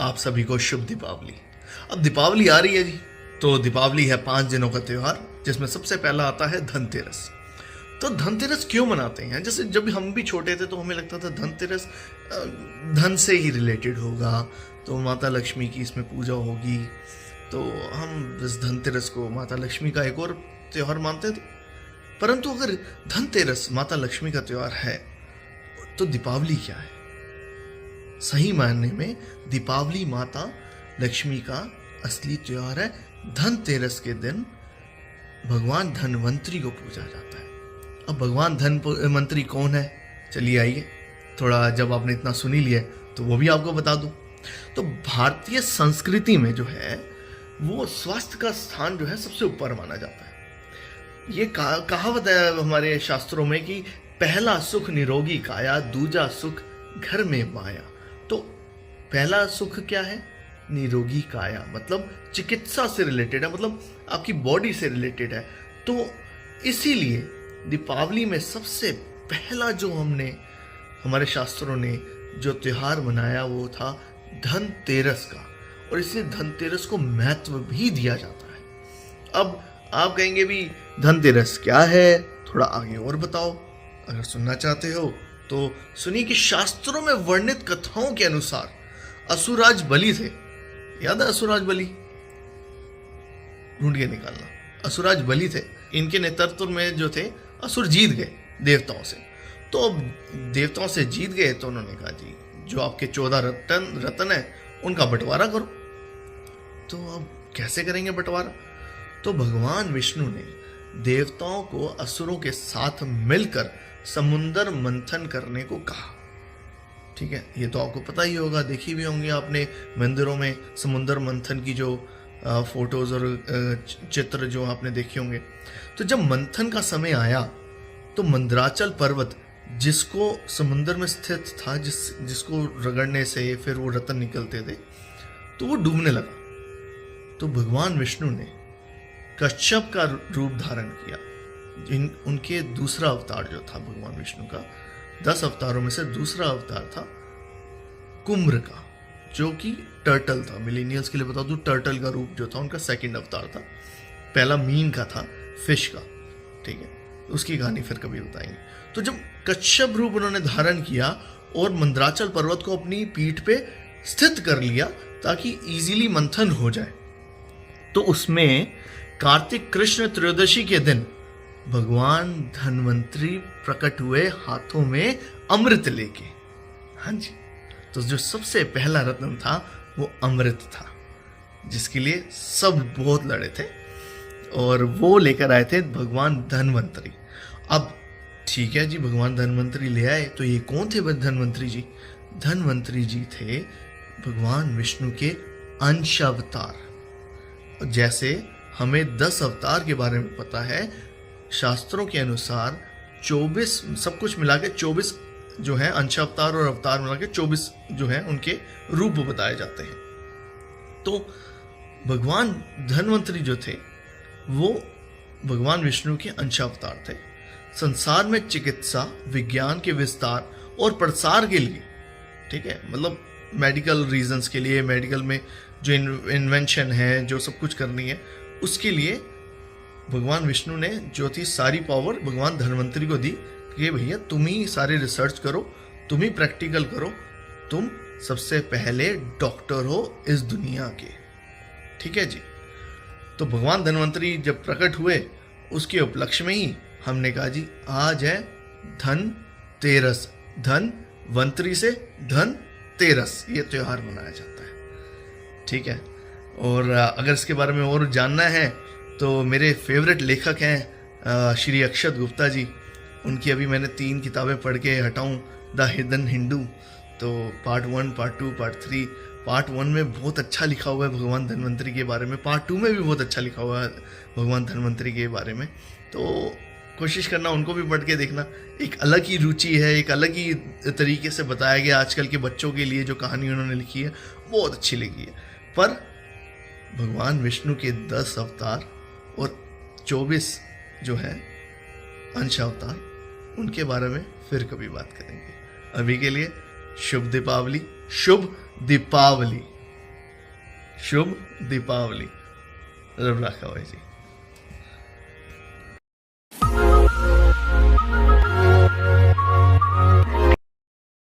आप सभी को शुभ दीपावली। अब दीपावली आ रही है जी, तो दीपावली है 5 दिनों का त्यौहार, जिसमें सबसे पहला आता है धनतेरस। तो धनतेरस क्यों मनाते हैं? जैसे जब हम भी छोटे थे तो हमें लगता था धनतेरस धन से ही रिलेटेड होगा, तो माता लक्ष्मी की इसमें पूजा होगी, तो हम इस धनतेरस को माता लक्ष्मी का एक और त्यौहार मानते थे। परंतु अगर धनतेरस माता लक्ष्मी का त्यौहार है तो दीपावली क्या है? सही मायने में दीपावली माता लक्ष्मी का असली त्योहार है। धनतेरस के दिन भगवान धनवंतरी को पूजा जाता है। अब भगवान धनवंतरी कौन है? चलिए आइए, थोड़ा जब आपने इतना सुन ही लिया तो वो भी आपको बता दूं। तो भारतीय संस्कृति में जो है वो स्वास्थ्य का स्थान जो है सबसे ऊपर माना जाता है। ये कहावत है हमारे शास्त्रों में कि पहला सुख निरोगी काया, दूजा सुख घर में माया। तो पहला सुख क्या है? निरोगी काया, मतलब चिकित्सा से रिलेटेड है, मतलब आपकी बॉडी से रिलेटेड है। तो इसीलिए दीपावली में सबसे पहला जो हमारे शास्त्रों ने जो त्योहार मनाया वो था धनतेरस का, और इसलिए धनतेरस को महत्व भी दिया जाता है। अब आप कहेंगे भी धनतेरस क्या है, थोड़ा आगे और बताओ। अगर सुनना चाहते हो तो सुनिए कि शास्त्रों में वर्णित कथाओं के अनुसार असुराज बलि थे। याद है असुराज बलि? ढूंढ के निकालना। असुराज बलि थे, इनके नेतृत्व में जो थे असुर जीत गए देवताओं से। तो अब देवताओं से जीत गए तो उन्होंने कहा जी जो आपके 14 रत्न है उनका बंटवारा करो। तो अब कैसे करेंगे बंटवारा? तो भगवान विष्णु ने देवताओं को असुरों के साथ मिलकर समुद्र मंथन करने को कहा। ठीक है, ये तो आपको पता ही होगा, देखी भी होंगी आपने मंदिरों में समुद्र मंथन की जो फोटोज और चित्र जो आपने देखे होंगे। तो जब मंथन का समय आया तो मंदराचल पर्वत जिसको समुद्र में स्थित था, जिसको रगड़ने से फिर वो रत्न निकलते थे, तो वो डूबने लगा। तो भगवान विष्णु ने कश्यप का रूप धारण किया। उनके दूसरा अवतार जो था भगवान विष्णु का, 10 अवतारों में से दूसरा अवतार था कुम्र का, जो कि टर्टल था। मिलेनियल्स के लिए बता दूं, टर्टल का रूप जो था उनका सेकंड अवतार था। पहला मीन का था, फिश का। ठीक है, उसकी कहानी फिर कभी बताएंगे। तो जब कश्यप रूप उन्होंने धारण किया और मंदराचल पर्वत को अपनी पीठ पे स्थित कर लिया ताकि इजीली मंथन हो जाए, तो उसमें कार्तिक कृष्ण त्रयोदशी के दिन भगवान धनवंतरी प्रकट हुए हाथों में अमृत लेके। हाँ जी, तो जो सबसे पहला रत्न था वो अमृत था, जिसके लिए सब बहुत लड़े थे, और वो लेकर आए थे भगवान धनवंतरी। अब ठीक है जी, भगवान धनवंतरी ले आए, तो ये कौन थे धनवंतरी जी? धनवंतरी जी थे भगवान विष्णु के अंश अवतार। जैसे हमें 10 अवतार के बारे में पता है, शास्त्रों के अनुसार 24, सब कुछ मिला के 24 जो है अंश अवतार और अवतार मिला के 24 जो है उनके रूप बताए जाते हैं। तो भगवान धनवंतरी जो थे वो भगवान विष्णु के अंश अवतार थे। संसार में चिकित्सा विज्ञान के विस्तार और प्रसार के लिए, ठीक है, मतलब मेडिकल रीजंस के लिए, मेडिकल में जो इन्वेंशन है, जो सब कुछ करनी है, उसके लिए भगवान विष्णु ने जो थी सारी पावर भगवान धनवंतरी को दी कि भैया तुम ही सारे रिसर्च करो, तुम ही प्रैक्टिकल करो, तुम सबसे पहले डॉक्टर हो इस दुनिया के। ठीक है जी। तो भगवान धनवंतरी जब प्रकट हुए उसके उपलक्ष्य में ही हमने कहा जी आज है धनतेरस, धनवंतरी से धनतेरस ये त्योहार मनाया जाता है। ठीक है, और अगर इसके बारे में और जानना है तो मेरे फेवरेट लेखक हैं श्री अक्षत गुप्ता जी। उनकी अभी मैंने 3 किताबें पढ़ के हटाऊं, द हिडन हिंदू। तो पार्ट 1, पार्ट 2, पार्ट 3। पार्ट 1 में बहुत अच्छा लिखा हुआ है भगवान धनवंतरी के बारे में, पार्ट 2 में भी बहुत अच्छा लिखा हुआ है भगवान धनवंतरी के बारे में। तो कोशिश करना उनको भी पढ़ के देखना। एक अलग ही रुचि है, एक अलग ही तरीके से बताया गया आजकल के बच्चों के लिए जो कहानी उन्होंने लिखी है, बहुत अच्छी लिखी है। पर भगवान विष्णु के 10 अवतार और 24 जो है अंश अवतार, उनके बारे में फिर कभी बात करेंगे। अभी के लिए शुभ दीपावली, शुभ दीपावली। શુભ દીપાવલી રબ રાખા હોય જી।